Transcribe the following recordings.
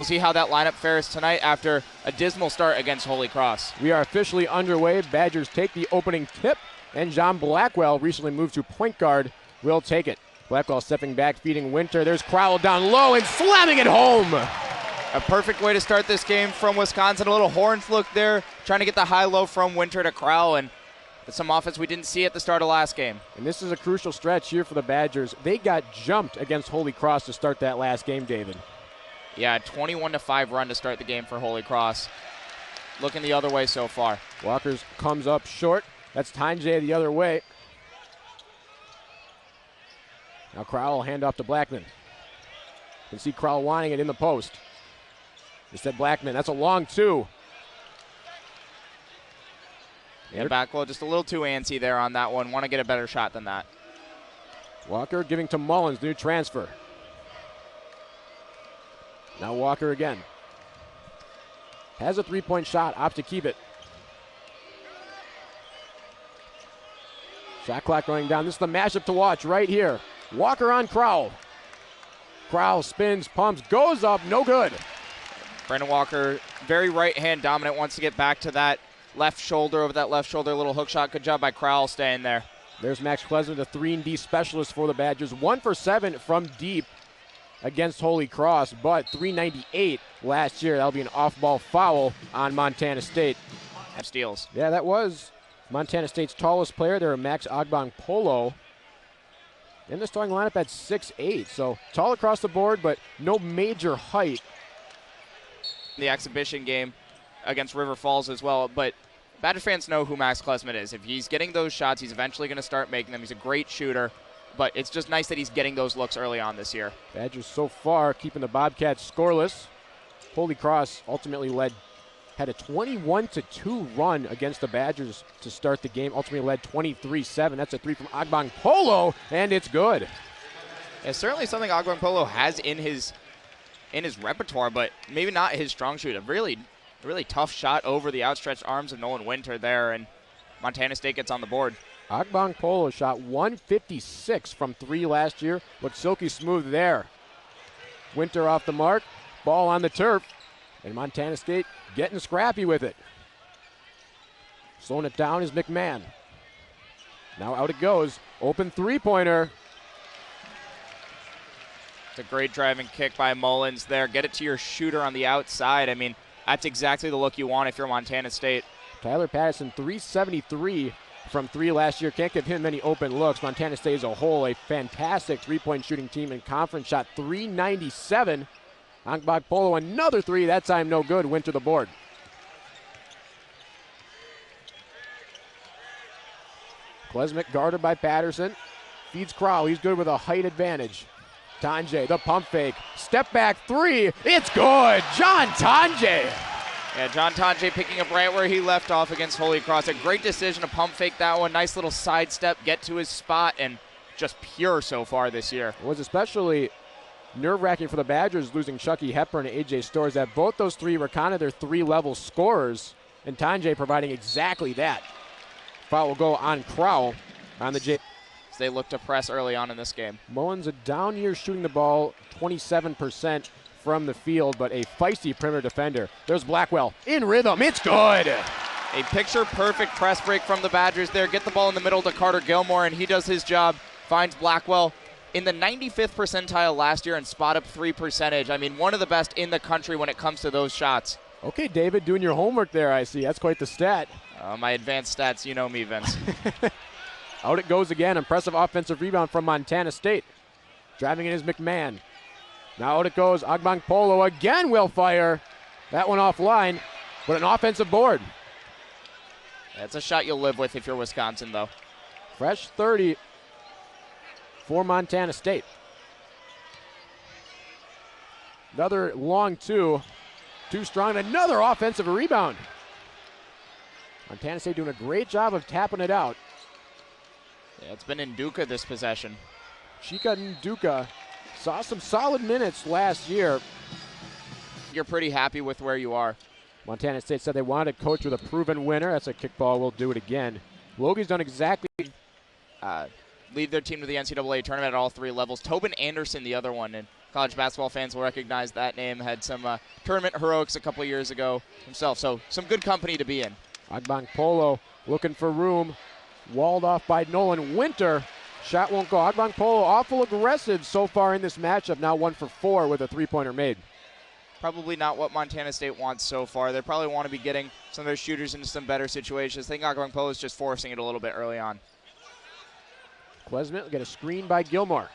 We'll see how that lineup fares tonight after a dismal start against Holy Cross. We are officially underway. Badgers take the opening tip, and John Blackwell, recently moved to point guard, will take it. Blackwell stepping back, feeding Winter. There's Crowell down low and slamming it home. A perfect way to start this game from Wisconsin. A little Horns look there, trying to get the high-low from Winter to Crowell, and some offense we didn't see at the start of last game. And this is a crucial stretch here for the Badgers. They got jumped against Holy Cross to start that last game, David. Yeah, 21-5 run to start the game for Holy Cross. Looking the other way so far. Walker's comes up short. That's Tanje the other way. Now Crowell will hand off to Blackman. You can see Crowell wanting it in the post. Instead Blackman, that's a long two. Yeah, Blackwell just a little too antsy there on that one. Want to get a better shot than that. Walker giving to Mullins, new transfer. Now Walker again. Has a three-point shot, opts to keep it. Shot clock going down. This is the matchup to watch right here. Walker on Crowell. Crowell spins, pumps, goes up, no good. Brandon Walker, very right-hand dominant, wants to get back to that left shoulder, over that left shoulder, little hook shot. Good job by Crowell staying there. There's Max Klesman, the 3-and-D specialist for the Badgers. 1 for 7 from deep against Holy Cross, but 398 last year. That'll be an off-ball foul on Montana State. Have steals. Yeah, that was Montana State's tallest player there, Max Agbang-Polo. In the starting lineup at 6'8", so tall across the board, but no major height. The exhibition game against River Falls as well, but Badger fans know who Max Klesman is. If he's getting those shots, he's eventually going to start making them. He's a great shooter, but it's just nice that he's getting those looks early on this year. Badgers so far keeping the Bobcats scoreless. Holy Cross ultimately had a 21-2 run against the Badgers to start the game. Ultimately led 23-7. That's a three from Agbang-Polo, and it's good. It's certainly something Agbang-Polo has in his repertoire, but maybe not his strong suit. A really tough shot over the outstretched arms of Nolan Winter there, and Montana State gets on the board. Agbang-Polo shot 156 from 3 last year. Looked silky smooth there. Winter off the mark. Ball on the turf. And Montana State getting scrappy with it. Slowing it down is McMahon. Now out it goes. Open three-pointer. It's a great driving kick by Mullins there. Get it to your shooter on the outside. I mean, that's exactly the look you want if you're Montana State. Tyler Patterson, 373 from 3 last year. Can't give him many open looks. Montana State as a whole, a fantastic three-point shooting team in conference. Shot 397. Agbang-Polo, another 3. That time no good. Winter the board. Klesmic guarded by Patterson. Feeds Crowell. He's good with a height advantage. Tanje, the pump fake. Step back 3. It's good. John Tanje. Yeah, John Tanje picking up right where he left off against Holy Cross. A great decision to pump fake that one. Nice little sidestep, get to his spot, and just pure so far this year. It was especially nerve-wracking for the Badgers losing Chucky Hepburn and A.J. Storrs, that both those 3 were kind of their 3-level scorers, and Tanje providing exactly that. Foul will go on Crowell on the J. As they look to press early on in this game. Mullins a down year shooting the ball, 27% from the field, but a feisty perimeter defender. There's Blackwell in rhythm. It's good. A picture-perfect press break from the Badgers there. Get the ball in the middle to Carter Gilmore, and he does his job. Finds Blackwell in the 95th percentile last year in spot-up 3 percentage. I mean, one of the best in the country when it comes to those shots. Okay, David, doing your homework there, I see. That's quite the stat. My advanced stats, you know me, Vince. Out it goes again. Impressive offensive rebound from Montana State. Driving in is McMahon. Now out it goes. Agbang-Polo again will fire. That one offline, but an offensive board. That's a shot you'll live with if you're Wisconsin, though. Fresh 30 for Montana State. Another long 2. Too strong. Another offensive rebound. Montana State doing a great job of tapping it out. Yeah, it's been Nduka this possession. Chika Nduka saw some solid minutes last year. You're pretty happy with where you are. Montana State said they wanted a coach with a proven winner. That's a kickball. We'll do it again. Logie's done exactly. Lead their team to the NCAA tournament at all 3 levels. Tobin Anderson, the other one, and college basketball fans will recognize that name. Had some tournament heroics a couple years ago himself, so some good company to be in. Agbang Polo looking for room, walled off by Nolan Winter. Shot won't go. Agbang Polo awful aggressive so far in this matchup, now 1 for 4 with a three-pointer made. Probably not what Montana State wants so far. They probably want to be getting some of their shooters into some better situations. I think Agbang Polo is just forcing it a little bit early on. Klesmet will get a screen by Gilmore.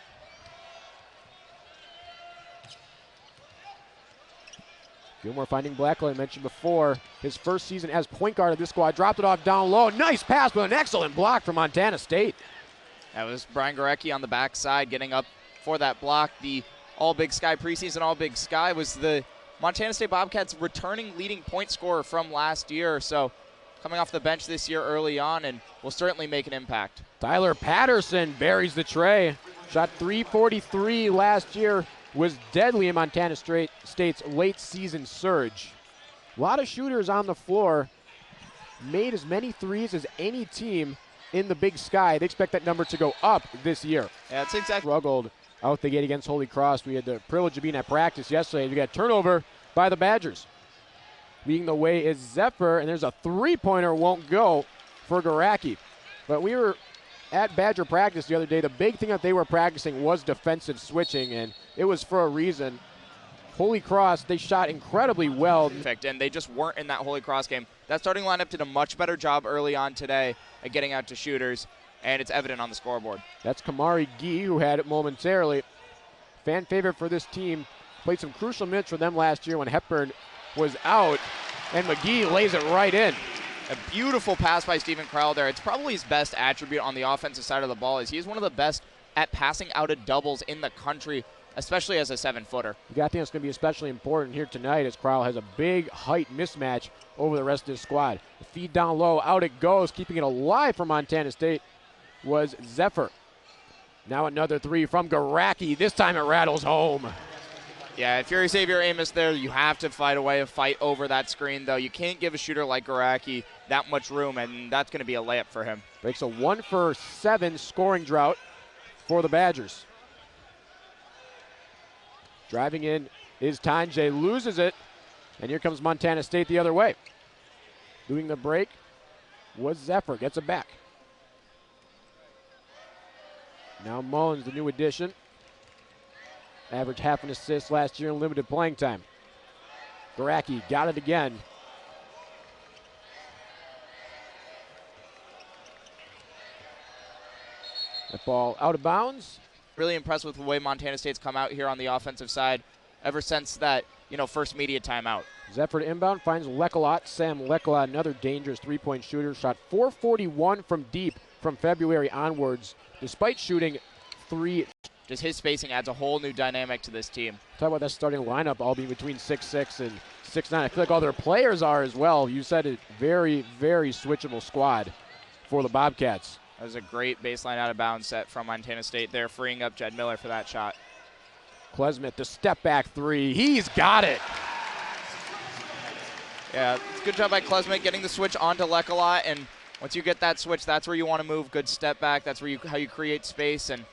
Gilmore finding Blackwell, I mentioned before. His first season as point guard of this squad. Dropped it off down low. Nice pass, but an excellent block from Montana State. That was Brian Goracke on the backside getting up for that block. The All-Big Sky preseason All-Big Sky was the Montana State Bobcats returning leading point scorer from last year. So coming off the bench this year early on and will certainly make an impact. Tyler Patterson buries the tray. Shot 343 last year. Was deadly in Montana State's late season surge. A lot of shooters on the floor. Made as many threes as any team in the Big Sky. They expect that number to go up this year. Yeah, that's exactly. Struggled out the gate against Holy Cross. We had the privilege of being at practice yesterday. We got a turnover by the Badgers. Leading the way is Zephyr, and there's a three-pointer won't go for Goracke. But we were at Badger practice the other day. The big thing that they were practicing was defensive switching, and it was for a reason. Holy Cross, they shot incredibly well. Perfect, and they just weren't in that Holy Cross game. That starting lineup did a much better job early on today at getting out to shooters, and it's evident on the scoreboard. That's Kamari Gee, who had it momentarily. Fan favorite for this team. Played some crucial minutes for them last year when Hepburn was out, and McGee lays it right in. A beautiful pass by Stephen Crowell there. It's probably his best attribute on the offensive side of the ball. Is he's one of the best at passing out of doubles in the country, especially as a 7-footer. I think it's going to be especially important here tonight as Crowell has a big height mismatch over the rest of his squad. The feed down low, out it goes, keeping it alive for Montana State was Zephyr. Now another three from Goracke. This time it rattles home. Yeah, if you're Xavier Amos there, you have to fight over that screen, though. You can't give a shooter like Goracke that much room, and that's going to be a layup for him. Breaks a 1 for 7 scoring drought for the Badgers. Driving in is Tanje, loses it, and here comes Montana State the other way. Doing the break was Zephyr, gets it back. Now Mullins, the new addition. Averaged half an assist last year in limited playing time. Goracke got it again. That ball out of bounds. Really impressed with the way Montana State's come out here on the offensive side ever since that, first media timeout. Zephyr to inbound, finds Lekolot. Sam Lekolot, another dangerous three-point shooter. Shot 441 from deep from February onwards, despite shooting 3. Just his spacing adds a whole new dynamic to this team. Talk about that starting lineup all being between 6'6" and 6'9". I feel like all their players are as well. You said it, very, very switchable squad for the Bobcats. That was a great baseline out of bounds set from Montana State there, freeing up Jed Miller for that shot. Klesmet, the step back three. He's got it. Yeah, good job by Klesmet getting the switch onto Lekolot, and once you get that switch, that's where you want to move. Good step back. That's where how you create space, and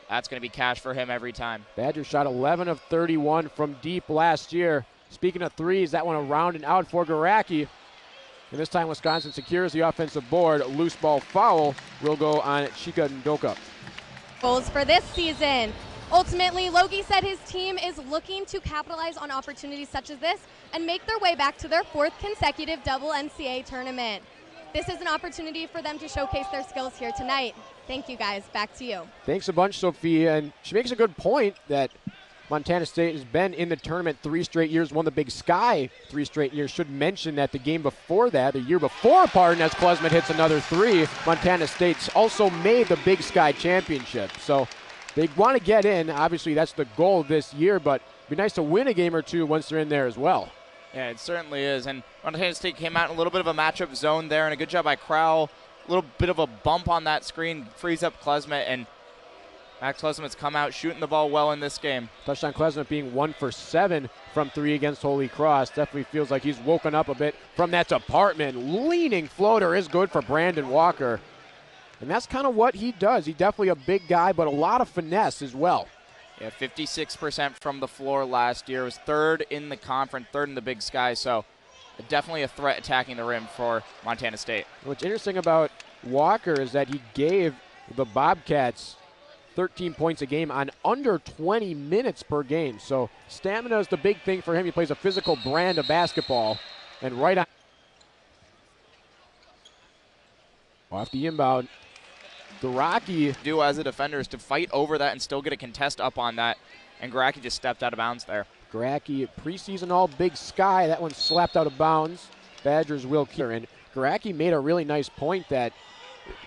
that's going to be cash for him every time. Badgers shot 11 of 31 from deep last year. Speaking of threes, that one around and out for Goracke. And this time Wisconsin secures the offensive board. Loose ball foul will go on Chika Ndoka. Goals for this season. Ultimately, Logie said his team is looking to capitalize on opportunities such as this and make their way back to their 4th consecutive double NCAA tournament. This is an opportunity for them to showcase their skills here tonight. Thank you, guys. Back to you. Thanks a bunch, Sophia. And she makes a good point that Montana State has been in the tournament 3 straight years, won the Big Sky 3 straight years. Should mention that the game before that, the year before, as Klesmet hits another 3, Montana State's also made the Big Sky championship. So they want to get in. Obviously, that's the goal this year, but it'd be nice to win a game or two once they're in there as well. Yeah, it certainly is. And Montana State came out in a little bit of a matchup zone there, and a good job by Crowell. A little bit of a bump on that screen, frees up Klesmet, and Max Klesmet's come out shooting the ball well in this game. Touchdown Klesmet being 1 for 7 from 3 against Holy Cross. Definitely feels like he's woken up a bit from that department. Leaning floater is good for Brandon Walker. And that's kind of what he does. He's definitely a big guy, but a lot of finesse as well. Yeah, 56% from the floor last year. Was third in the conference, third in the Big Sky. So definitely a threat attacking the rim for Montana State. What's interesting about Walker is that he gave the Bobcats 13 points a game on under 20 minutes per game. So stamina is the big thing for him. He plays a physical brand of basketball. And right on off the inbound, Goracke do as a defender is to fight over that and still get a contest up on that. And Goracke just stepped out of bounds there. Goracke, preseason all Big Sky. That one slapped out of bounds. Badgers will keep her. And Goracke made a really nice point that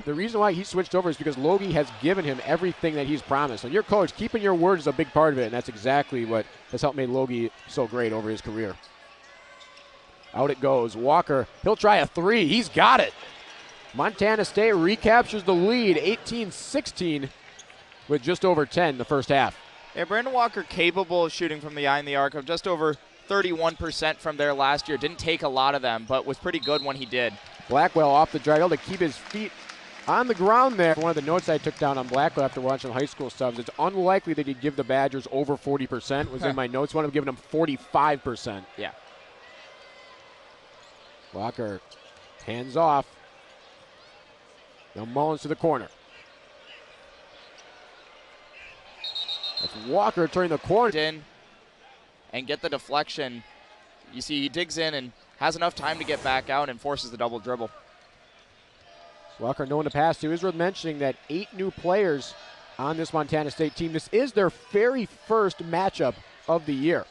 the reason why he switched over is because Logie has given him everything that he's promised. And your coach, keeping your word is a big part of it, and that's exactly what has helped make Logie so great over his career. Out it goes. Walker, he'll try a three. He's got it. Montana State recaptures the lead, 18-16, with just over 10 the first half. Yeah, Brandon Walker capable of shooting from the eye in the arc of just over 31% from there last year. Didn't take a lot of them, but was pretty good when he did. Blackwell off the drive, able to keep his feet on the ground there. One of the notes I took down on Blackwell after watching high school subs, it's unlikely that he'd give the Badgers over 40%. Was in my notes. One of them giving him 45%. Yeah. Walker, hands off. Now Mullins to the corner. That's Walker turning the corner. In and get the deflection. You see he digs in and has enough time to get back out and forces the double dribble. Walker no one to pass to. Israel mentioning that 8 new players on this Montana State team. This is their very first matchup of the year.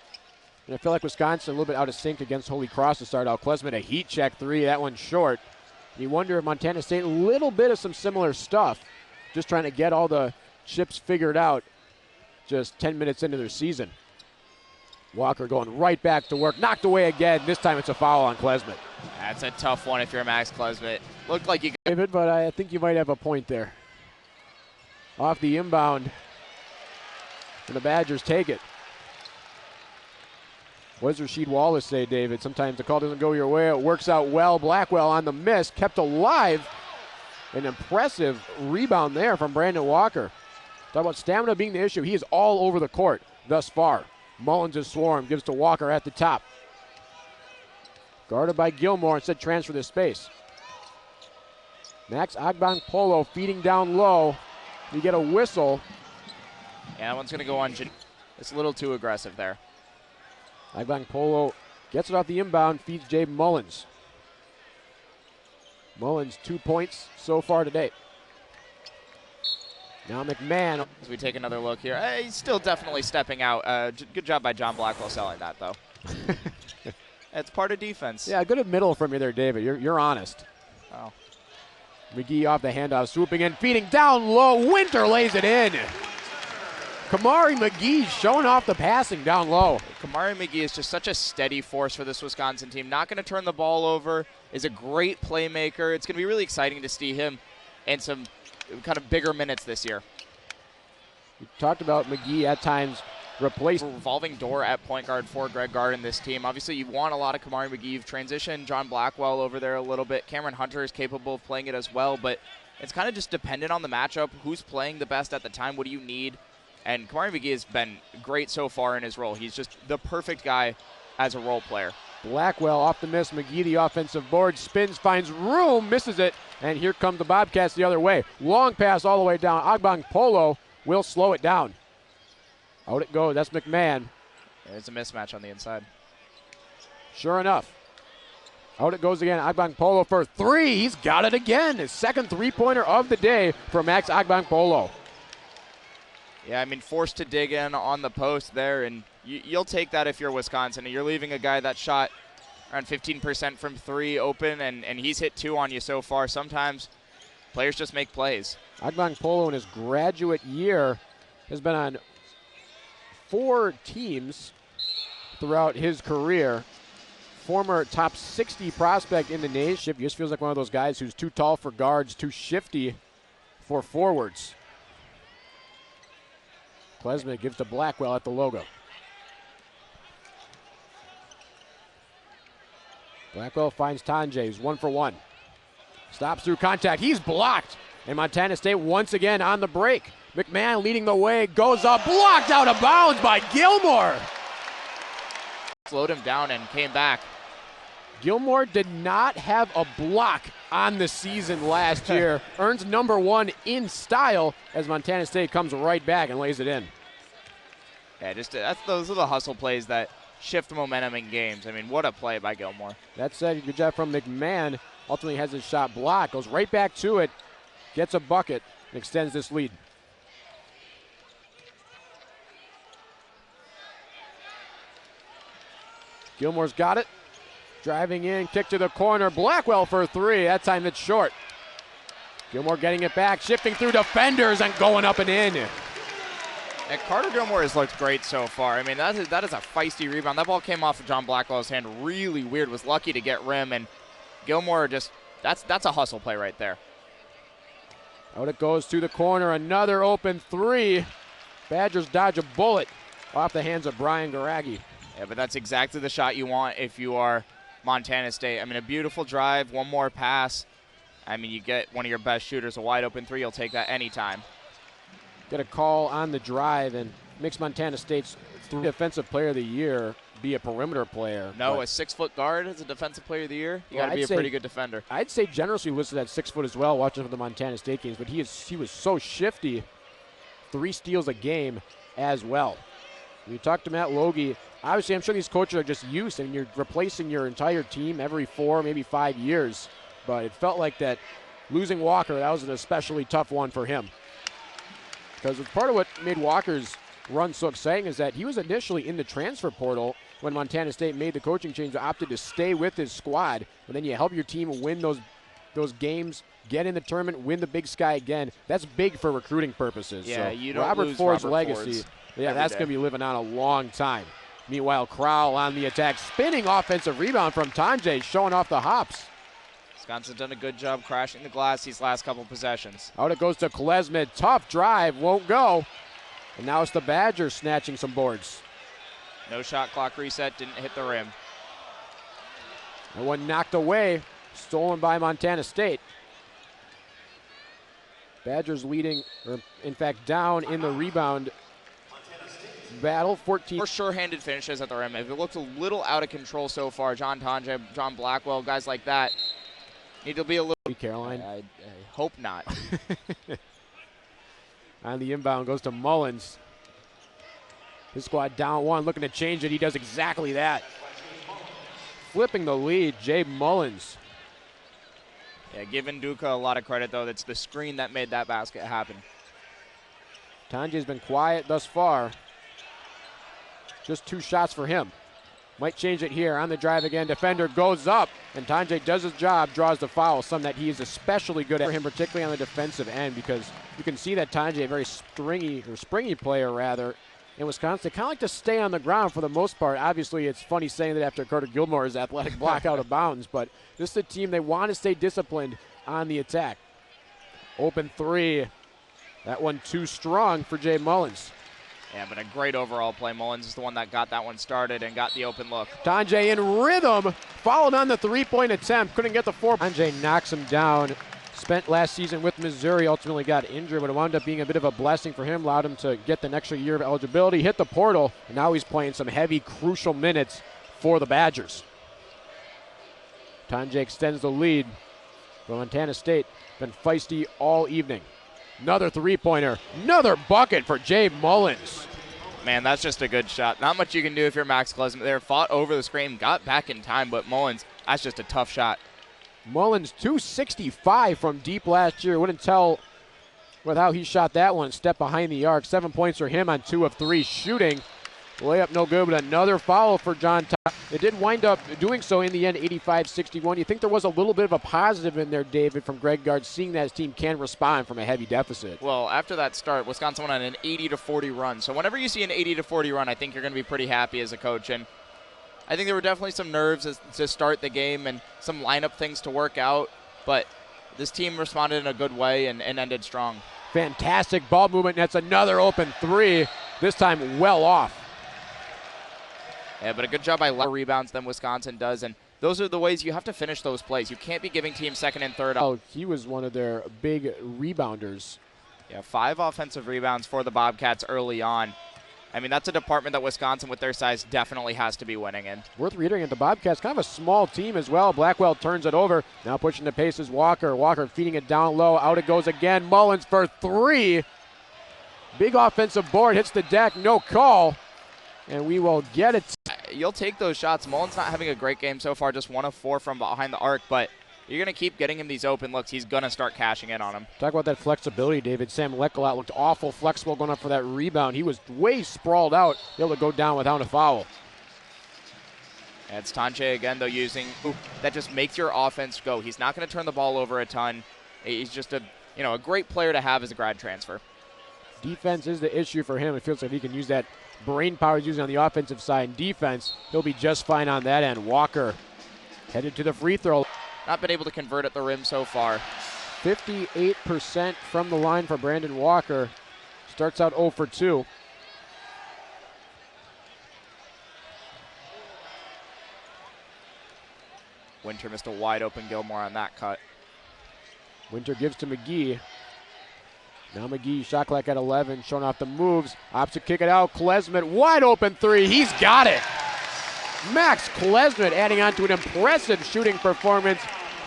And I feel like Wisconsin a little bit out of sync against Holy Cross to start out. Klesman a heat check three, that one's short. You wonder if Montana State, a little bit of some similar stuff, just trying to get all the chips figured out just 10 minutes into their season. Walker going right back to work, knocked away again. This time it's a foul on Klesman. That's a tough one if you're Max Klesman. Looked like you could. David, but I think you might have a point there. Off the inbound, and the Badgers take it. What does Rasheed Wallace say, David? Sometimes the call doesn't go your way. It works out well. Blackwell on the miss, kept alive. An impressive rebound there from Brandon Walker. Talk about stamina being the issue. He is all over the court thus far. Mullins is swarmed, gives to Walker at the top. Guarded by Gilmore, instead transfer this space. Max Agbankpolo feeding down low. You get a whistle. Yeah, that one's going to go on. It's a little too aggressive there. Agbankpolo gets it off the inbound, feeds Jay Mullins. Mullins 2 points so far today. Now McMahon. As we take another look here, he's still definitely stepping out. Good job by John Blackwell selling that, though. It's part of defense. Yeah, good middle from you there, David. You're honest. Oh. McGee off the handoff, swooping in, feeding down low. Winter lays it in. Kamari McGee showing off the passing down low. Kamari McGee is just such a steady force for this Wisconsin team. Not going to turn the ball over. Is a great playmaker. It's going to be really exciting to see him in some kind of bigger minutes this year. We talked about McGee at times replaced. Revolving door at point guard for Greg Gard in this team. Obviously, you want a lot of Kamari McGee. You've transitioned John Blackwell over there a little bit. Cameron Hunter is capable of playing it as well, but it's kind of just dependent on the matchup. Who's playing the best at the time? What do you need? And Kamari McGee has been great so far in his role. He's just the perfect guy as a role player. Blackwell off the miss. McGee the offensive board. Spins, finds room, misses it. And here come the Bobcats the other way. Long pass all the way down. Agbankpolo will slow it down. Out it goes. That's McMahon. There's a mismatch on the inside. Sure enough. Out it goes again. Agbankpolo for three. He's got it again. His second three-pointer of the day for Max Agbankpolo. Yeah, I mean, forced to dig in on the post there, and you'll take that if you're Wisconsin. You're leaving a guy that shot around 15% from three open, and he's hit two on you so far. Sometimes players just make plays. Agbankpolo in his graduate year has been on 4 teams throughout his career. Former top 60 prospect in the nation. He just feels like one of those guys who's too tall for guards, too shifty for forwards. Klesman gives to Blackwell at the logo. Blackwell finds Tanjay, who's 1 for 1. Stops through contact. He's blocked. And Montana State once again on the break. McMahon leading the way, goes up, blocked out of bounds by Gilmore. Slowed him down and came back. Gilmore did not have a block on the season last year. Earns #1 in style as Montana State comes right back and lays it in. Yeah, those are the hustle plays that shift momentum in games. I mean, what a play by Gilmore. That said, good job from McMahon. Ultimately has his shot blocked, goes right back to it, gets a bucket, and extends this lead. Gilmore's got it. Driving in, kick to the corner. Blackwell for 3. That time it's short. Gilmore getting it back, shifting through defenders and going up and in. And Carter Gilmore has looked great so far. I mean, that is a feisty rebound. That ball came off of John Blackwell's hand really weird. Was lucky to get rim, and Gilmore just, that's a hustle play right there. Out it goes to the corner. Another open 3. Badgers dodge a bullet off the hands of Brian Goracke. Yeah, but that's exactly the shot you want if you are Montana State. I mean, a beautiful drive, one more pass. I mean, you get one of your best shooters, a wide open 3, you'll take that anytime. Get a call on the drive and makes Montana State's Defensive Player of the Year be a perimeter player. No, a 6-foot guard as a Defensive Player of the Year? You got to be a pretty good defender. I'd say generously listed at 6 foot as well, watching for the Montana State games, but he was so shifty. 3 steals a game as well. When you talk to Matt Logie, obviously I'm sure these coaches are just used, and you're replacing your entire team every 4, maybe 5 years. But it felt like that losing Walker, that was an especially tough one for him. Because part of what made Walker's run so exciting is that he was initially in the transfer portal when Montana State made the coaching change, opted to stay with his squad. But then you help your team win those games, get in the tournament, win the Big Sky again. That's big for recruiting purposes. Yeah, so you don't lose Ford's Robert legacy. Ford's Yeah, that's going to be living on a long time. Meanwhile, Crowell on the attack. Spinning offensive rebound from Tanjay, showing off the hops. Wisconsin's done a good job crashing the glass these last couple possessions. Out it goes to Klesmid. Tough drive, won't go. And now it's the Badgers snatching some boards. No shot clock reset, didn't hit the rim. That one knocked away, stolen by Montana State. Badgers leading, or in fact down in the rebound battle, 14. More sure-handed finishes at the rim. If it looks a little out of control so far, John Tanjay, John Blackwell, guys like that, need to be a little. Caroline. I hope not. On the inbound goes to Mullins. His squad down 1, looking to change it. He does exactly that. Flipping the lead, Jay Mullins. Yeah, giving Duca a lot of credit, though. That's the screen that made that basket happen. Tanjay's been quiet thus far. Just 2 shots for him. Might change it here on the drive again. Defender goes up, and Tanjay does his job, draws the foul, something that he is especially good at for him, particularly on the defensive end, because you can see that Tanjay, a very springy player rather, in Wisconsin, kind of like to stay on the ground for the most part. Obviously, it's funny saying that after Carter Gilmore's athletic block out of bounds, but this is a team, they want to stay disciplined on the attack. Open 3. That one too strong for Jay Mullins. Yeah, but a great overall play. Mullins is the one that got that one started and got the open look. Tanjay in rhythm, followed on the 3-point attempt, couldn't get the 4. Tanjay knocks him down. Spent last season with Missouri, ultimately got injured, but it wound up being a bit of a blessing for him, allowed him to get the extra year of eligibility, hit the portal, and now he's playing some heavy, crucial minutes for the Badgers. Tanjay extends the lead, but Montana State been feisty all evening. Another 3-pointer, another bucket for Jay Mullins. Man, that's just a good shot. Not much you can do if you're Max Klesmid there. Fought over the screen, got back in time, but Mullins, that's just a tough shot. Mullins 265 from deep last year. Wouldn't tell with how he shot that one. Step behind the arc. 7 points for him on 2 of 3 shooting. Layup no good, but another foul for John Todd. It did wind up doing so in the end, 85-61. You think there was a little bit of a positive in there, David, from Greg Gard, seeing that his team can respond from a heavy deficit. Well, after that start, Wisconsin went on an 80-40 run. So whenever you see an 80-40 run, I think you're going to be pretty happy as a coach. And I think there were definitely some nerves to start the game and some lineup things to work out. But this team responded in a good way and ended strong. Fantastic ball movement. That's another open 3, this time well off. Yeah, but a good job by more rebounds than Wisconsin does, and those are the ways you have to finish those plays. You can't be giving teams second and third. Oh, he was one of their big rebounders Yeah, 5 offensive rebounds for the Bobcats early on. I mean, that's a department that Wisconsin, with their size, definitely has to be winning in. Worth reiterating, the Bobcats, kind of a small team as well. Blackwell turns it over. Now pushing the pace is Walker. Walker feeding it down low. Out it goes again. Mullins for 3. Big offensive board. Hits the deck. No call. And we will get it. You'll take those shots. Mullins not having a great game so far, just 1 of 4 from behind the arc, but you're going to keep getting him these open looks. He's going to start cashing in on him. Talk about that flexibility, David. Sam Leckolat looked awful flexible going up for that rebound. He was way sprawled out, able to go down without a foul. And it's Tanche again, though, using that just makes your offense go. He's not going to turn the ball over a ton. He's just a great player to have as a grad transfer. Defense is the issue for him. It feels like he can use that brain power he's using on the offensive side. In defense, he'll be just fine on that end. Walker headed to the free throw. Not been able to convert at the rim so far. 58% from the line for Brandon Walker. Starts out 0 for 2. Winter missed a wide open Gilmore on that cut. Winter gives to McGee. Now McGee, shot clock at 11, showing off the moves. Opposite kick it out. Klesmet, wide open 3. He's got it. Max Klesmet adding on to an impressive shooting performance.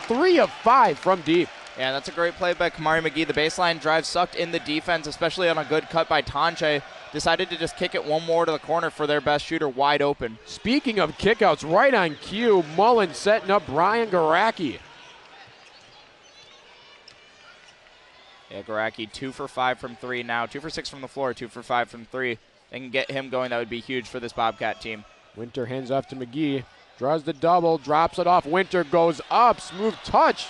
3 of 5 from deep. Yeah, that's a great play by Kamari McGee. The baseline drive sucked in the defense, especially on a good cut by Tanche. Decided to just kick it one more to the corner for their best shooter wide open. Speaking of kickouts, right on cue, Mullen setting up Brian Goracke. Yeah, Goracke 2 for 5 from 3 now. 2 for 6 from the floor, 2 for 5 from 3. They can get him going. That would be huge for this Bobcat team. Winter hands off to McGee. Draws the double, drops it off. Winter goes up, smooth touch,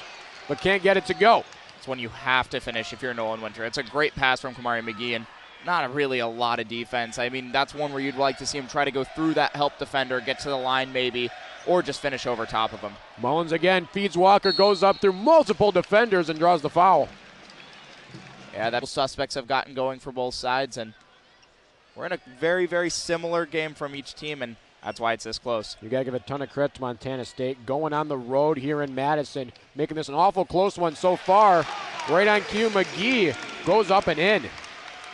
but can't get it to go. It's one you have to finish if you're Nolan Winter. It's a great pass from Kamari McGee and not really a lot of defense. I mean, that's one where you'd like to see him try to go through that help defender, get to the line maybe, or just finish over top of him. Mullins again feeds Walker, goes up through multiple defenders and draws the foul. Yeah, that suspects have gotten going for both sides, and we're in a very, very similar game from each team, and that's why it's this close. You got to give a ton of credit to Montana State. Going on the road here in Madison, making this an awful close one so far. Right on cue, McGee goes up and in.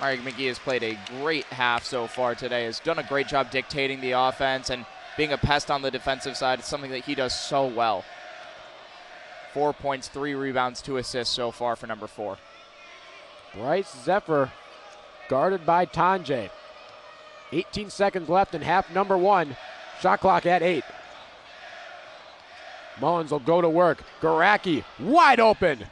Mike McGee has played a great half so far today. Has done a great job dictating the offense and being a pest on the defensive side. It's something that he does so well. 4 points, 3 rebounds, 2 assists so far for number 4. Bryce Zephyr guarded by Tange. 18 seconds left in half number 1. Shot clock at 8. Mullins will go to work. Goracke wide open.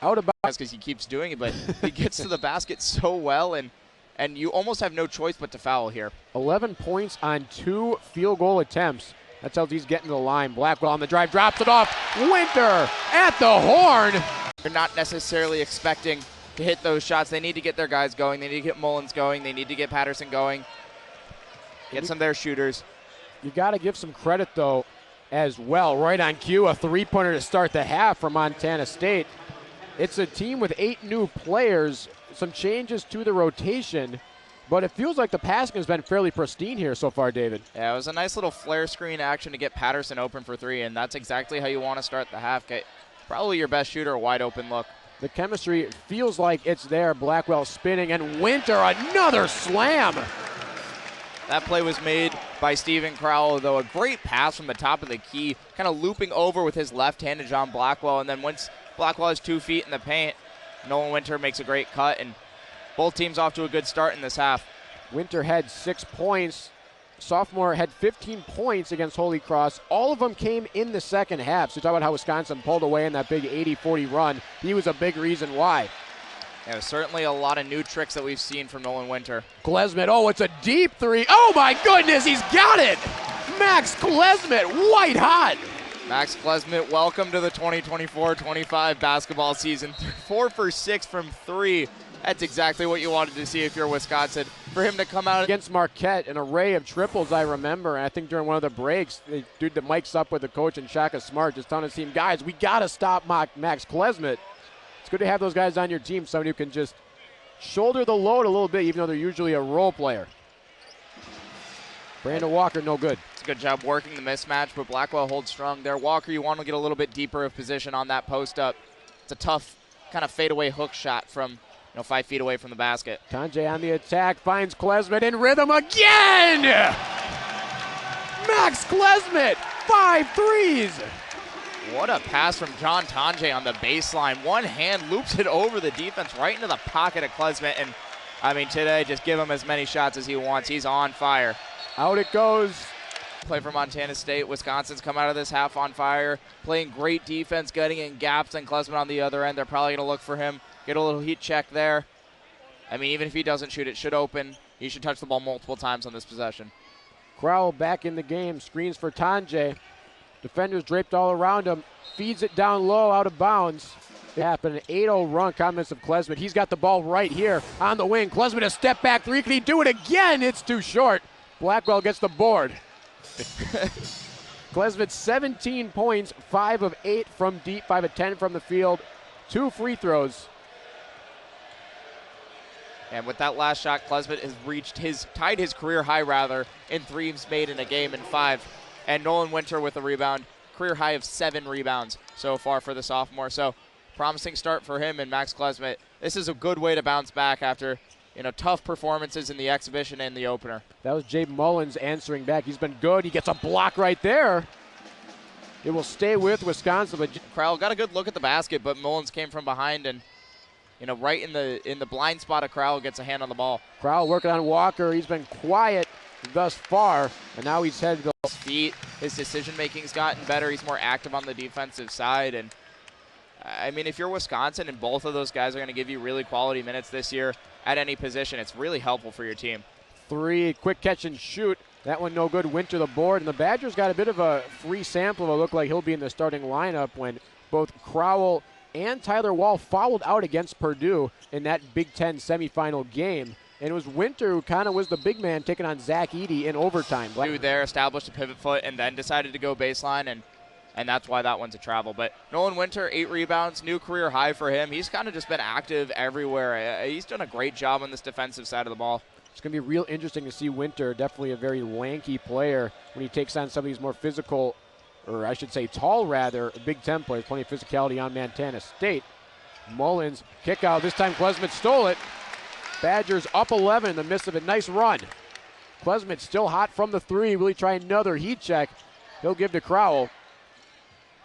Out of bounds. Because he keeps doing it, but he gets to the basket so well, and you almost have no choice but to foul here. 11 points on 2 field goal attempts. That tells he's getting to the line. Blackwell on the drive, drops it off. Winter at the horn. They're not necessarily expecting to hit those shots. They need to get their guys going. They need to get Mullins going. They need to get Patterson going. Get some of their shooters. You got to give some credit, though, as well. Right on cue, a three-pointer to start the half from Montana State. It's a team with 8 new players, some changes to the rotation, but it feels like the passing has been fairly pristine here so far, David. Yeah, it was a nice little flare screen action to get Patterson open for 3, and that's exactly how you want to start the half. Get probably your best shooter, a wide open look. The chemistry feels like it's there. Blackwell spinning, and Winter, another slam. That play was made by Steven Crowell, though. A great pass from the top of the key, kind of looping over with his left hand to John Blackwell, and then once Blackwell has 2 feet in the paint, Nolan Winter makes a great cut, and both teams off to a good start in this half. Winter had 6 points. Sophomore had 15 points against Holy Cross. All of them came in the second half. So talk about how Wisconsin pulled away in that big 80-40 run. He was a big reason why. Yeah, certainly a lot of new tricks that we've seen from Nolan Winter. Klesmet, oh, it's a deep 3. Oh my goodness, he's got it! Max Klesmet, white hot. Max Klesmet, welcome to the 2024-25 basketball season. 4 for 6 from 3. That's exactly what you wanted to see if you're Wisconsin. For him to come out against Marquette, an array of triples, I remember. And I think during one of the breaks, the dude that mic's up with the coach and Shaka Smart just telling his team, guys, we got to stop Max Klesmet. It's good to have those guys on your team, somebody who can just shoulder the load a little bit, even though they're usually a role player. Brandon Walker, no good. It's a good job working the mismatch, but Blackwell holds strong there. Walker, you want to get a little bit deeper of position on that post up. It's a tough kind of fadeaway hook shot from 5 feet away from the basket. Tanjay on the attack, finds Klesmit in rhythm again! Max Klesmit, 5 threes! What a pass from John Tanjay on the baseline. One hand loops it over the defense right into the pocket of Klesmit. And, I mean, today, just give him as many shots as he wants. He's on fire. Out it goes. Play for Montana State. Wisconsin's come out of this half on fire, playing great defense, getting in gaps, and Klesmit on the other end. They're probably going to look for him, get a little heat check there. I mean, even if he doesn't shoot, it should open. He should touch the ball multiple times on this possession. Crowell back in the game, screens for Tanjay. Defenders draped all around him, feeds it down low, out of bounds. It happened, an 8-0 run, comments of Klesmit. He's got the ball right here on the wing. Klesmit a step back three, can he do it again? It's too short. Blackwell gets the board. Klesmit 17 points, 5 of 8 from deep, 5 of 10 from the field, 2 free throws. And with that last shot, Klesmit has tied his career high in threes made in a game in 5. And Nolan Winter with a rebound, career high of 7 rebounds so far for the sophomore. So promising start for him and Max Klesmit. This is a good way to bounce back after tough performances in the exhibition and the opener. That was Jay Mullins answering back. He's been good. He gets a block right there. It will stay with Wisconsin. But Crowell got a good look at the basket, but Mullins came from behind and right in the blind spot of Crowell, gets a hand on the ball. Crowell working on Walker. He's been quiet thus far, and now he's headed to his feet. His decision-making's gotten better. He's more active on the defensive side. And, I mean, if you're Wisconsin and both of those guys are going to give you really quality minutes this year at any position, it's really helpful for your team. 3, quick catch and shoot. That one no good. Winter the board. And the Badgers got a bit of a free sample. It'll look like he'll be in the starting lineup when both Crowell and Tyler Wall fouled out against Purdue in that Big Ten semifinal game. And it was Winter who kind of was the big man taking on Zach Edey in overtime. Dude there established a pivot foot and then decided to go baseline, and that's why that one's a travel. But Nolan Winter, 8 rebounds, new career high for him. He's kind of just been active everywhere. He's done a great job on this defensive side of the ball. It's going to be real interesting to see Winter, definitely a very lanky player, when he takes on some of these more physical, or I should say tall rather, Big Ten players. Plenty of physicality on Montana State. Mullins, kick out. This time Klesmit stole it. Badgers up 11 in the midst of a nice run. Klesmit still hot from the 3. Will he try another heat check? He'll give to Crowell.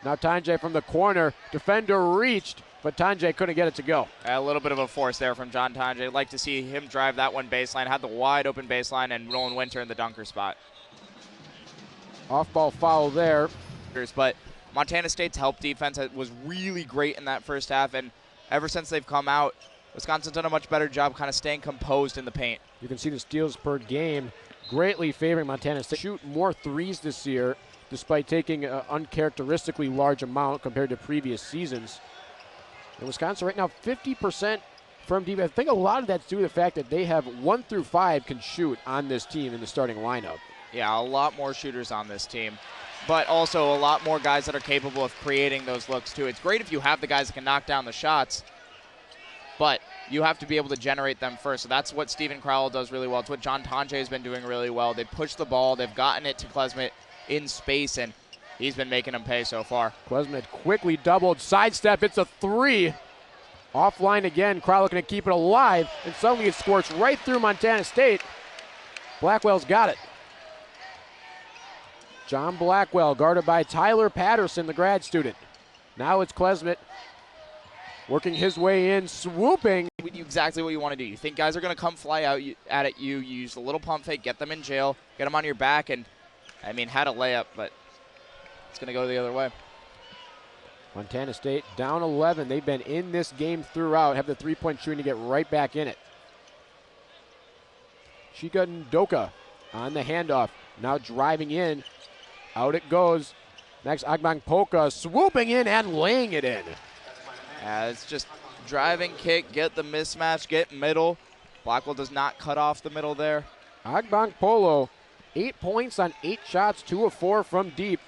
Now Tanjay from the corner. Defender reached, but Tanjay couldn't get it to go. A little bit of a force there from John Tanjay. Like to see him drive that one baseline. Had the wide open baseline and Nolan Winter in the dunker spot. Off-ball foul there. But Montana State's help defense was really great in that first half, and ever since they've come out, Wisconsin's done a much better job kind of staying composed in the paint. You can see the steals per game greatly favoring Montana State. Shoot more threes this year, despite taking an uncharacteristically large amount compared to previous seasons. And Wisconsin right now 50% from deep. I think a lot of that's due to the fact that they have 1 through 5 can shoot on this team in the starting lineup. Yeah, a lot more shooters on this team, but also a lot more guys that are capable of creating those looks too. It's great if you have the guys that can knock down the shots, but you have to be able to generate them first. So that's what Steven Crowell does really well. It's what John Tanjay has been doing really well. They push the ball. They've gotten it to Klesmit in space, and he's been making them pay so far. Klesmit quickly doubled, sidestep. It's a 3. Offline again. Crowell looking to keep it alive, and suddenly it squirts right through Montana State. Blackwell's got it. John Blackwell guarded by Tyler Patterson, the grad student. Now it's Klesmit working his way in, swooping. Exactly what you want to do. You think guys are going to come fly out at it. You use a little pump fake, get them in jail, get them on your back, and, I mean, had a layup, but it's going to go the other way. Montana State down 11. They've been in this game throughout, have the three-point shooting to get right back in it. Chika Ndoka on the handoff, now driving in. Out it goes. Next, Agbankpoka swooping in and laying it in. It's just driving, kick, get the mismatch, get middle. Blackwell does not cut off the middle there. Agbankpolo, 8 points on 8 shots, 2 of 4 from deep.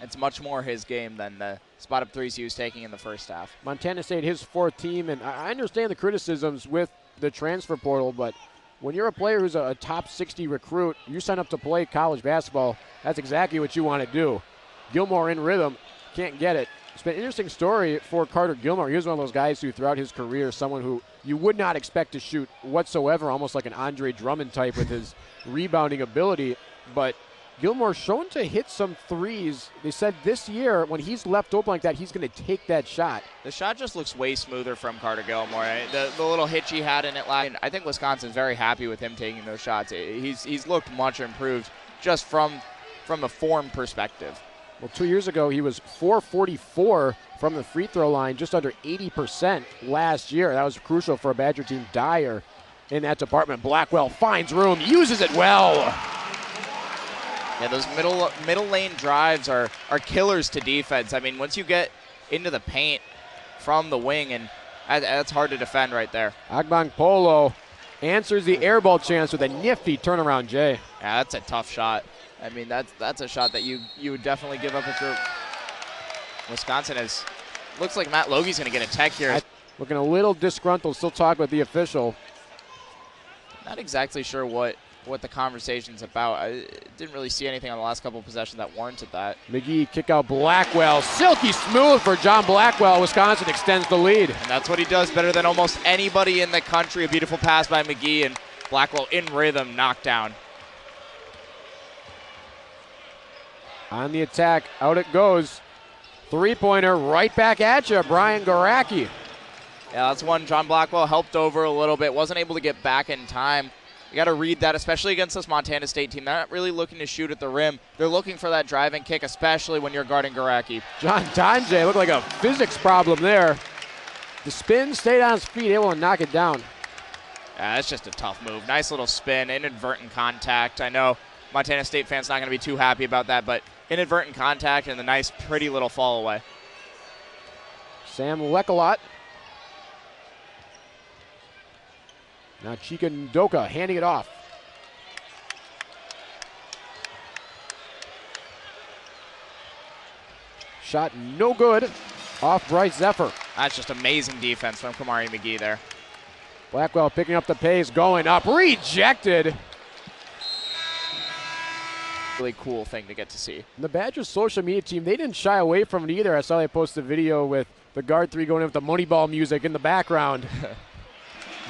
It's much more his game than the spot-up threes he was taking in the first half. Montana State, his 4th team, and I understand the criticisms with the transfer portal, but when you're a player who's a top 60 recruit, you sign up to play college basketball, that's exactly what you want to do. Gilmore in rhythm, can't get it. It's been an interesting story for Carter Gilmore. He was one of those guys who, throughout his career, someone who you would not expect to shoot whatsoever, almost like an Andre Drummond type with his rebounding ability. But Gilmore's shown to hit some threes. They said this year, when he's left open like that, he's going to take that shot. The shot just looks way smoother from Carter Gilmore. The little hitch he had in it last, I think Wisconsin's very happy with him taking those shots. He's looked much improved just from a form perspective. Well, 2 years ago, he was 444 from the free throw line, just under 80% last year. That was crucial for a Badger team dire in that department. Blackwell finds room, uses it well. Yeah, those middle lane drives are killers to defense. I mean, once you get into the paint from the wing, and that's hard to defend right there. Agbang Polo answers the air ball chance with a nifty turnaround, Jay. Yeah, that's a tough shot. I mean, that's a shot that you would definitely give up if you're Wisconsin. Looks like Matt Logie's going to get a tech here. Looking a little disgruntled, still talk with the official. Not exactly sure what the conversation's about. I didn't really see anything on the last couple of possessions that warranted that. McGee kick out Blackwell. Silky smooth for John Blackwell. Wisconsin extends the lead. And that's what he does better than almost anybody in the country. A beautiful pass by McGee, and Blackwell in rhythm, knockdown. On the attack, out it goes. Three-pointer right back at you, Brian Goracke. Yeah, that's one John Blackwell helped over a little bit. Wasn't able to get back in time. You got to read that, especially against this Montana State team. They're not really looking to shoot at the rim. They're looking for that drive and kick, especially when you're guarding Goracke. John Donjay looked like a physics problem there. The spin, stayed on his feet, able to knock it down. Yeah, that's just a tough move. Nice little spin, inadvertent contact. I know Montana State fans not going to be too happy about that, but inadvertent contact and the nice, pretty little fall away. Sam Lekalot. Now Chika Ndoka handing it off. Shot no good off Bryce Zephyr. That's just amazing defense from Kamari McGee there. Blackwell picking up the pace, going up, rejected. Really cool thing to get to see. And the Badgers social media team, they didn't shy away from it either. I saw they posted a video with the guard three going in with the Moneyball music in the background.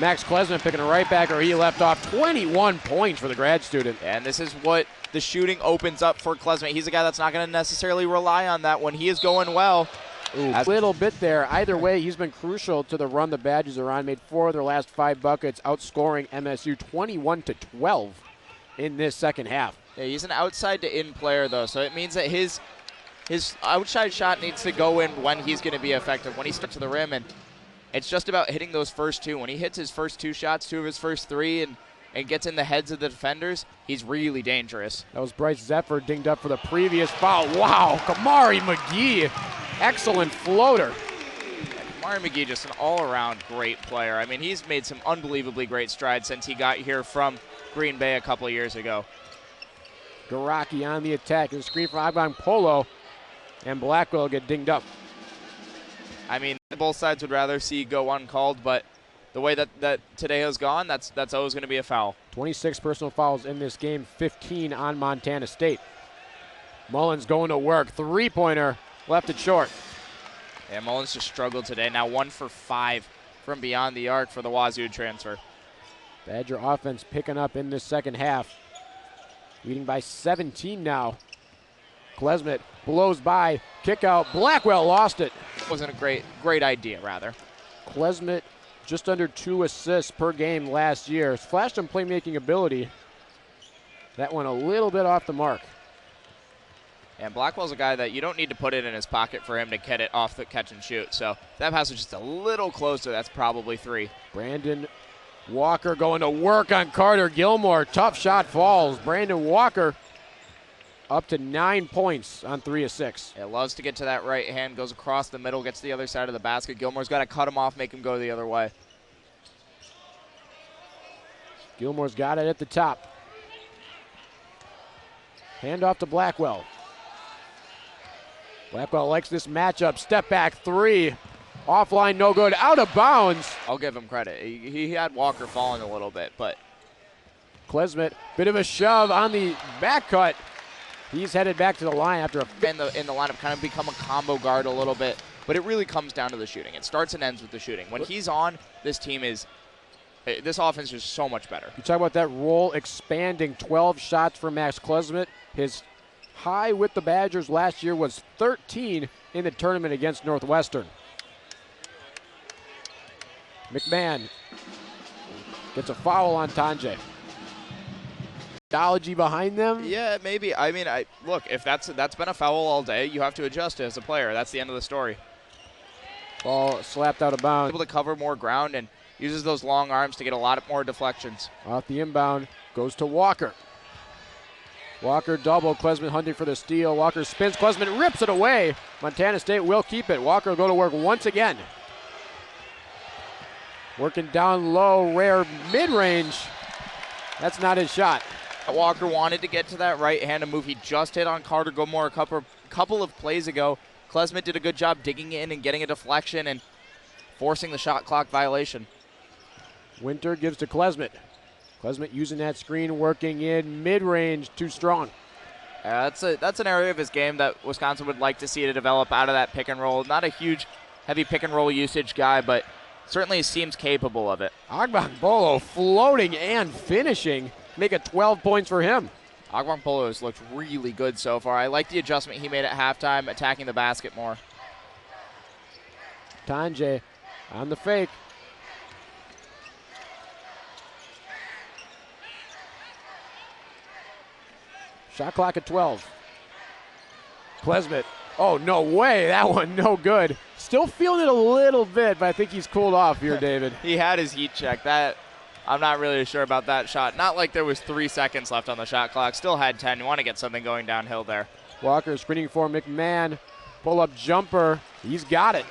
Max Klesman picking a right back, or he left off. 21 points for the grad student. And this is what the shooting opens up for Klesman. He's a guy that's not going to necessarily rely on that when he is going well. A little bit there. Either way, he's been crucial to the run the Badgers are on. Made 4 of their last 5 buckets, outscoring MSU 21-12 in this second half. Yeah, he's an outside to in player, though, so it means that his outside shot needs to go in when he's going to be effective, when he starts to the rim, and it's just about hitting those first 2. When he hits his first 2 shots, 2 of his first 3, and gets in the heads of the defenders, he's really dangerous. That was Bryce Zephyr dinged up for the previous foul. Wow, Kamari McGee, excellent floater. Yeah, Kamari McGee, just an all-around great player. I mean, he's made some unbelievably great strides since he got here from Green Bay a couple of years ago. Goracke on the attack, and a screen from Agbang Polo, and Blackwell get dinged up. I mean, both sides would rather see go uncalled, but the way that today has gone, that's always going to be a foul. 26 personal fouls in this game, 15 on Montana State. Mullins going to work, three-pointer, left it short. Yeah, Mullins just struggled today. Now 1 for 5 from beyond the arc for the Wazoo transfer. Badger offense picking up in this second half. Leading by 17 now. Klesmet blows by, kick out, Blackwell lost it. Wasn't a great idea, rather. Klesmet just under 2 assists per game last year. Flashed some playmaking ability. That one a little bit off the mark. And Blackwell's a guy that you don't need to put it in his pocket for him to get it off the catch and shoot. So that pass was just a little closer. That's probably 3. Brandon Walker going to work on Carter Gilmore. Tough shot falls. Brandon Walker up to 9 points on 3 of 6. It loves to get to that right hand, goes across the middle, gets to the other side of the basket. Gilmore's got to cut him off, make him go the other way. Gilmore's got it at the top. Hand off to Blackwell. Blackwell likes this matchup. Step back 3. Offline, no good. Out of bounds. I'll give him credit. He had Walker falling a little bit, but Klesmet, bit of a shove on the back cut. He's headed back to the line after a in the lineup, kind of become a combo guard a little bit. But it really comes down to the shooting. It starts and ends with the shooting. When he's on, this offense is so much better. You talk about that role expanding. 12 shots for Max Klesmit. His high with the Badgers last year was 13 in the tournament against Northwestern. McMahon gets a foul on Tanjay. Methodology behind them? Yeah, maybe. I mean, look, if that's been a foul all day, you have to adjust as a player. That's the end of the story. Ball slapped out of bounds. Able to cover more ground and uses those long arms to get a lot more deflections. Off the inbound, goes to Walker. Walker double, Klesmit hunting for the steal. Walker spins, Klesmit rips it away. Montana State will keep it. Walker will go to work once again. Working down low, rare mid-range. That's not his shot. Walker wanted to get to that right-handed move. He just hit on Carter Gilmore a couple of plays ago. Klesmit did a good job digging in and getting a deflection and forcing the shot clock violation. Winter gives to Klesmit. Klesmit using that screen, working in mid-range, too strong. That's an area of his game that Wisconsin would like to see to develop out of that pick and roll. Not a huge, heavy pick and roll usage guy, but certainly seems capable of it. Agbangbolo floating and finishing. Make it 12 points for him. Agbangbolo has looked really good so far. I like the adjustment he made at halftime, attacking the basket more. Tanjay on the fake. Shot clock at 12. Klesmit. Oh, no way. That one no good. Still feeling it a little bit, but I think he's cooled off here, David. He had his heat check. I'm not really sure about that shot. Not like there was 3 seconds left on the shot clock. Still had 10. You want to get something going downhill there. Walker screening for McMahon. Pull-up jumper. He's got it.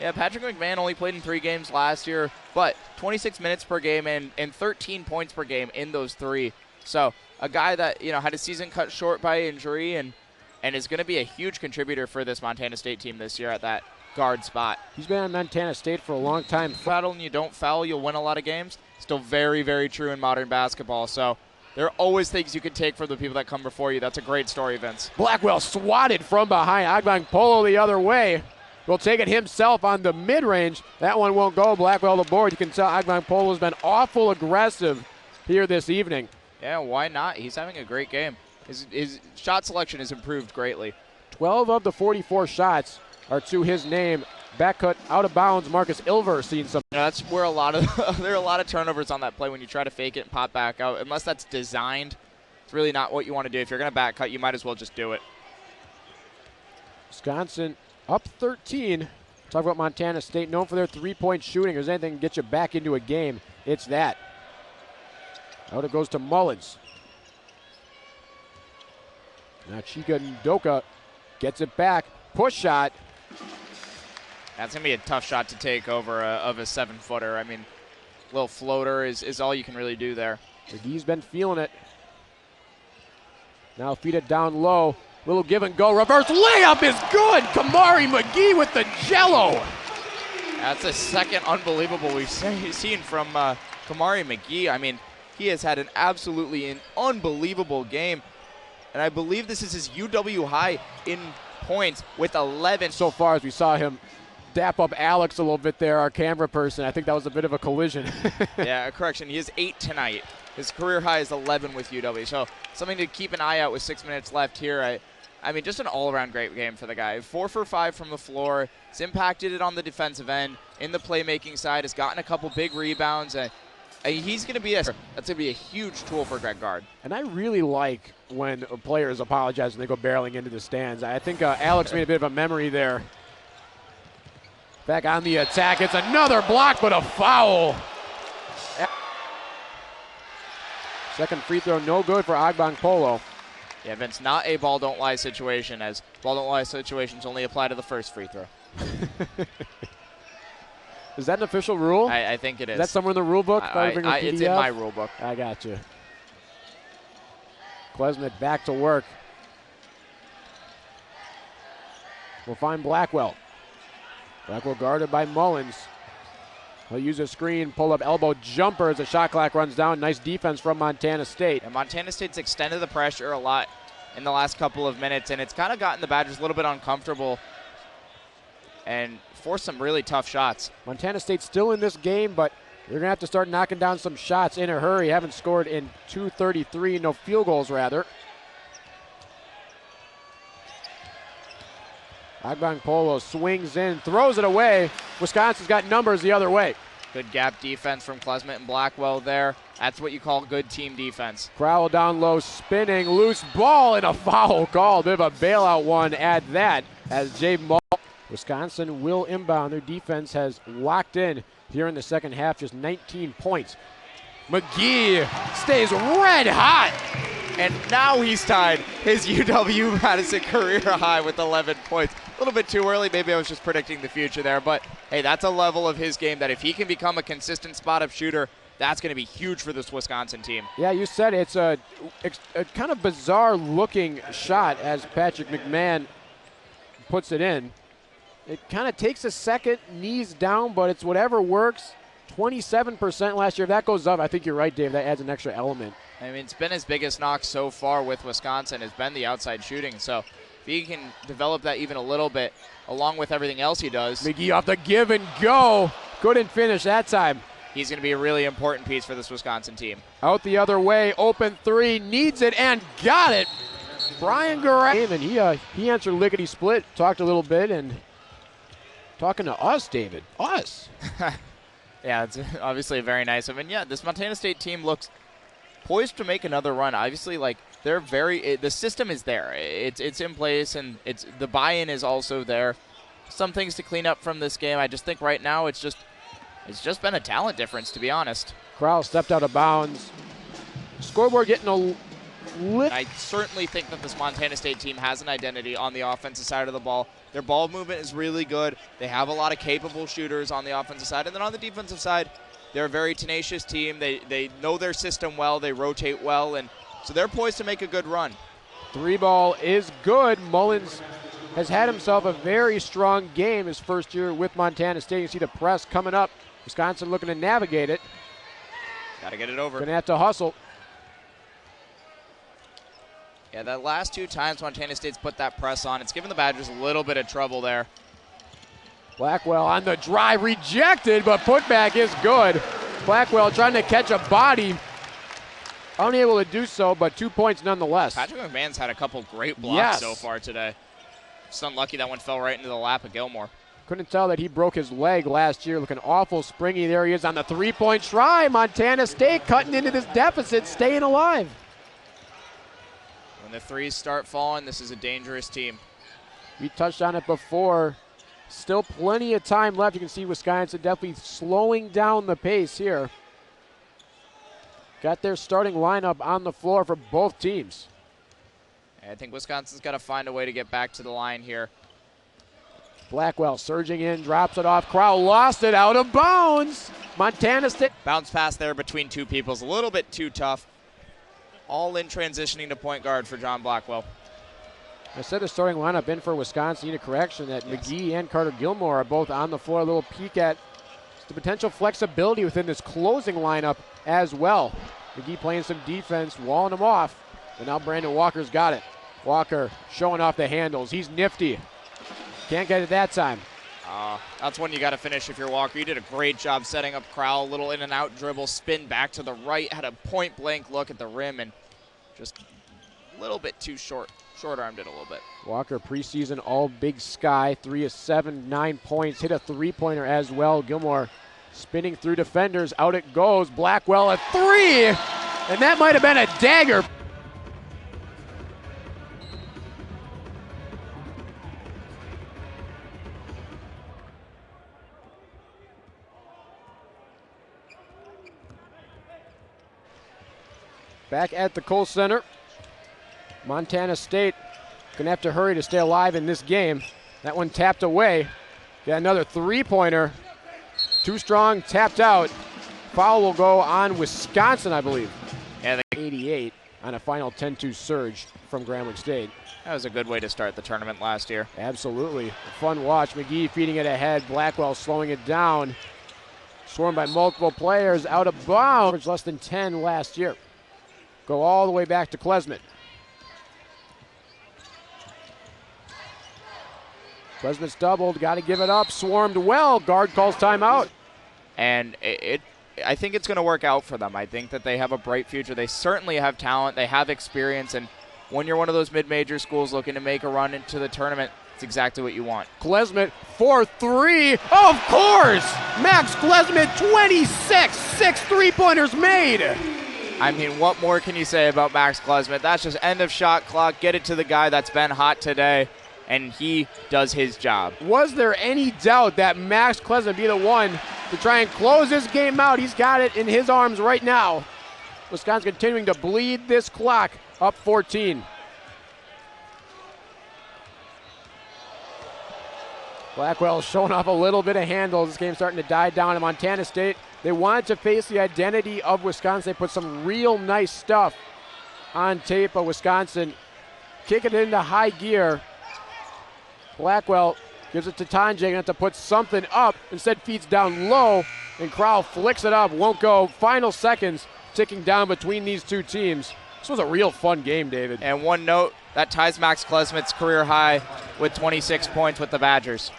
Yeah, Patrick McMahon only played in 3 games last year, but 26 minutes per game and 13 points per game in those 3. So a guy that had his season cut short by injury and is going to be a huge contributor for this Montana State team this year at that guard spot. He's been on Montana State for a long time. Battle and you don't foul, you'll win a lot of games. Still very, very true in modern basketball. So there are always things you can take from the people that come before you. That's a great story, Vince. Blackwell swatted from behind. Agbangbolo the other way. Will take it himself on the mid-range. That one won't go. Blackwell the board. You can tell Agbangbolo's been awful aggressive here this evening. Yeah, why not? He's having a great game. His shot selection has improved greatly. 12 of the 44 shots are to his name. Back cut out of bounds. Marcus Ilver seeing some. That's where there are a lot of turnovers on that play when you try to fake it and pop back out. Unless that's designed, it's really not what you want to do. If you're going to back cut, you might as well just do it. Wisconsin up 13. Talk about Montana State, known for their three-point shooting. If there's anything that can get you back into a game, it's that. Out it goes to Mullins. Now Chika Ndoka gets it back. Push shot. That's going to be a tough shot to take over of a 7-footer. I mean, little floater is all you can really do there. McGee's been feeling it. Now feed it down low. Little give and go. Reverse layup is good. Kamari McGee with the jello. That's the second unbelievable we've seen from Kamari McGee. I mean, he has had an unbelievable game. And I believe this is his UW high in points with 11. So far as we saw him dap up Alex a little bit there, our camera person. I think that was a bit of a collision. Yeah, correction. He has 8 tonight. His career high is 11 with UW. So something to keep an eye out with 6 minutes left here. I mean, just an all-around great game for the guy. 4 for 5 from the floor. He's impacted it on the defensive end. In the playmaking side, has gotten a couple big rebounds. He's going to be that's going to be a huge tool for Greg Gard. And I really like when players apologize when they go barreling into the stands. I think Alex made a bit of a memory there. Back on the attack. It's another block, but a foul. Second free throw, no good for Agbangbolo. Yeah, Vince, not a ball don't lie situation, as ball don't lie situations only apply to the first free throw. Is that an official rule? I think it is. Is that somewhere in the rule book? It's in my rule book. I got you. Klesmit back to work. We'll find Blackwell. Blackwell guarded by Mullins. He'll use a screen, pull up elbow jumper as the shot clock runs down. Nice defense from Montana State. And Montana State's extended the pressure a lot in the last couple of minutes, and it's kind of gotten the Badgers a little bit uncomfortable and forced some really tough shots. Montana State's still in this game, but you're going to have to start knocking down some shots in a hurry. Haven't scored in 2:33, no field goals rather. Agbang-Polo swings in, throws it away. Wisconsin's got numbers the other way. Good gap defense from Klesmet and Blackwell there. That's what you call good team defense. Crowell down low, spinning, loose ball, and a foul call. Bit of a bailout one at that as Jay Mull. Wisconsin will inbound. Their defense has locked in here in the second half, just 19 points. McGee stays red hot. And now he's tied his UW-Madison career high with 11 points. A little bit too early. Maybe I was just predicting the future there. But, hey, that's a level of his game that if he can become a consistent spot-up shooter, that's going to be huge for this Wisconsin team. Yeah, you said it's a kind of bizarre-looking shot as Patrick McMahon puts it in. It kind of takes a second, knees down, but it's whatever works. 27% last year. If that goes up, I think you're right, Dave. That adds an extra element. I mean, it's been his biggest knock so far with Wisconsin has been the outside shooting. So if he can develop that even a little bit, along with everything else he does. McGee off the give and go. Couldn't finish that time. He's going to be a really important piece for this Wisconsin team. Out the other way, open three, needs it and got it. Brian Goracke, and he answered lickety split, talked a little bit, and talking to us, David, us. Yeah, it's obviously very nice. I mean, yeah, this Montana State team looks poised to make another run. Obviously, like they're the system is there. It's in place, and the buy-in is also there. Some things to clean up from this game. I just think right now it's just been a talent difference, to be honest. Crowell stepped out of bounds. Scoreboard getting a I certainly think that this Montana State team has an identity on the offensive side of the ball. Their ball movement is really good. They have a lot of capable shooters on the offensive side. And then on the defensive side, they're a very tenacious team. They know their system well. They rotate well. And so they're poised to make a good run. Three ball is good. Mullins has had himself a very strong game his first year with Montana State. You see the press coming up. Wisconsin looking to navigate it. Got to get it over. Going to have to hustle. Yeah, that last two times Montana State's put that press on, it's given the Badgers a little bit of trouble there. Blackwell on the drive, rejected, but putback is good. Blackwell trying to catch a body. Unable to do so, but 2 points nonetheless. Patrick McMahon's had a couple great blocks so far today. Just unlucky that one fell right into the lap of Gilmore. Couldn't tell that he broke his leg last year. Looking awful springy. There he is on the three-point try. Montana State cutting into this deficit, staying alive. When the threes start falling, this is a dangerous team. We touched on it before. Still plenty of time left. You can see Wisconsin definitely slowing down the pace here. Got their starting lineup on the floor for both teams. I think Wisconsin's got to find a way to get back to the line here. Blackwell surging in, drops it off. Crowell lost it out of bounds. Montana State. Bounce pass there between two people is a little bit too tough. All in transitioning to point guard for John Blackwell. I said the starting lineup in for Wisconsin. Need a correction that McGee and Carter Gilmore are both on the floor. A little peek at the potential flexibility within this closing lineup as well. McGee playing some defense, walling them off. And now Brandon Walker's got it. Walker showing off the handles. He's nifty. Can't get it that time. That's when you got to finish if you're Walker. You did a great job setting up Crowell. Little in and out dribble, spin back to the right. Had a point blank look at the rim and just a little bit too short-armed it a little bit. Walker preseason all Big Sky. 3 of 7, 9 points. Hit a three-pointer as well. Gilmore spinning through defenders. Out it goes. Blackwell a three. And that might have been a dagger. Back at the Kohl Center. Montana State going to have to hurry to stay alive in this game. That one tapped away. Got another three-pointer. Too strong, tapped out. Foul will go on Wisconsin, I believe. Yeah, 88 on a final 10-2 surge from Grambling State. That was a good way to start the tournament last year. Absolutely. A fun watch. McGee feeding it ahead. Blackwell slowing it down. Swarmed by multiple players. Out of bounds. Less than 10 last year. Go all the way back to Klesmet. Klesmit's doubled, got to give it up, swarmed well, guard calls timeout. And I think it's going to work out for them. I think that they have a bright future. They certainly have talent, they have experience, and when you're one of those mid-major schools looking to make a run into the tournament, it's exactly what you want. Klesmit for three, of course! Max Klesmit, 26, 6 3-pointers made. I mean, what more can you say about Max Klesmit? That's just end of shot clock, get it to the guy that's been hot today, and he does his job. Was there any doubt that Max Klesmit would be the one to try and close this game out? He's got it in his arms right now. Wisconsin continuing to bleed this clock, up 14. Blackwell showing off a little bit of handle. This game's starting to die down. In Montana State, they wanted to face the identity of Wisconsin. They put some real nice stuff on tape of Wisconsin. Kicking it into high gear. Blackwell gives it to Tonje, going to have to put something up. Instead feeds down low, and Crowell flicks it up, won't go. Final seconds ticking down between these two teams. This was a real fun game, David. And one note, that ties Max Klesmit's career high with 26 points with the Badgers.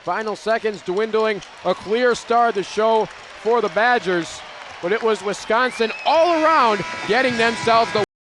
Final seconds dwindling, a clear star to show for the Badgers, but it was Wisconsin all around getting themselves the